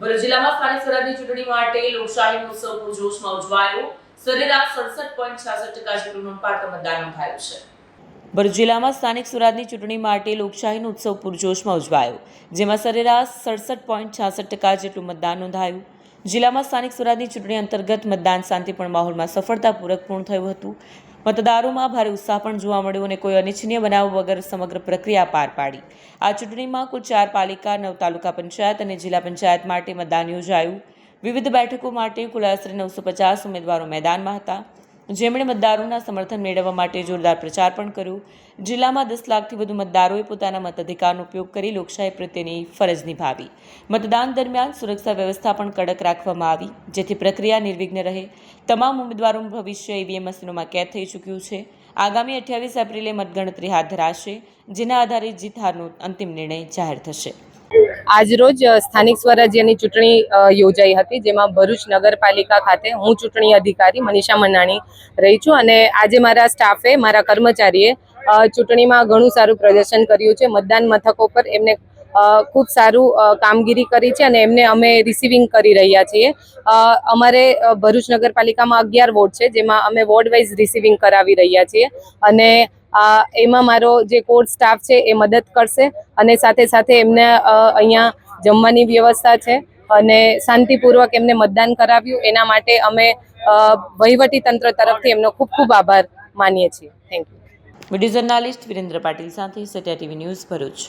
ભરૂચ જિલ્લામાં સ્થાનિક સ્વરાજની ચૂંટણી માટે લોકશાહીનો ઉત્સવ પૂરજોશમાં ઉજવાયો. સરેરાશ 67.66% જેટલું નોંધપાત્ર મતદાન નોંધાયું છે. ભરૂચ જિલ્લામાં સ્થાનિક સ્વરાજની ચૂંટણી માટે લોકશાહીનો ઉત્સવ પૂરજોશમાં ઉજવાયો, જેમાં સરેરાશ 67.66% જેટલું મતદાન નોંધાયું. જિલ્લામાં સ્થાનિક સ્વરાજની ચૂંટણી અંતર્ગત મતદાન શાંતિપૂર્ણ માહોલમાં સફળતાપૂર્વક પૂર્ણ થયું હતું. મતદારોમાં ભારે ઉત્સાહ પણ જોવા મળ્યો અને કોઈ અનિચ્છનીય બનાવ વગર સમગ્ર પ્રક્રિયા પાર પાડી. આ ચૂંટણીમાં કુલ 4 પાલિકા, 9 તાલુકા પંચાયત અને જિલ્લા પંચાયત માટે મતદાન યોજાયું. વિવિધ બેઠકો માટે કુલ આશરે 950 ઉમેદવારો મેદાનમાં હતા, જેમણે મતદારોના સમર્થન મેળવવા માટે જોરદાર પ્રચાર પણ કર્યો. જિલ્લામાં 10 લાખથી વધુ મતદારોએ પોતાના મતાધિકારનો ઉપયોગ કરી લોકશાહી પ્રત્યેની ફરજ નિભાવી. મતદાન દરમિયાન સુરક્ષા વ્યવસ્થા પણ કડક રાખવામાં આવી, જેથી પ્રક્રિયા નિર્વિઘ્ન રહે. તમામ ઉમેદવારોનું ભવિષ્ય ઈવીએમ મશીનોમાં કેદ થઈ ચૂક્યું છે. આગામી 28 એપ્રિલે મતગણતરી હાથ ધરાશે, જેના આધારે જીત હારનો અંતિમ નિર્ણય જાહેર થશે. આજરોજ સ્થાનિક સ્વરાજ્યની ચૂંટણી યોજાઈ હતી, જેમાં ભરૂચ નગરપાલિકા ખાતે હું ચૂંટણી અધિકારી મનીષા મનાણી રહી છું અને આજે મારા સ્ટાફે, મારા કર્મચારીએ ચૂંટણીમાં ઘણું સારું પ્રદર્શન કર્યું છે. મતદાન મથકો પર એમને ખૂબ સારું કામગીરી કરી છે અને એમને અમે રિસીવિંગ કરી રહ્યા છીએ. અમારે ભરૂચ નગરપાલિકામાં 11 વોર્ડ છે, જેમાં અમે વોર્ડ વાઇઝ રિસીવિંગ કરાવી રહ્યા છીએ અને એમાં મારો જે કોર સ્ટાફ છે એ મદદ કરશે અને સાથે સાથે એમને અહીંયા જમવાની વ્યવસ્થા છે અને શાંતિપૂર્વક એમને મતદાન કરાવ્યું. એના માટે અમે વહીવટી તંત્ર તરફથી એમનો ખૂબ ખૂબ આભાર માનીએ છીએ. Thank you. Video journalist Virendra Patil સાથે સત્યા ટીવી ન્યૂઝ ભરૂચ.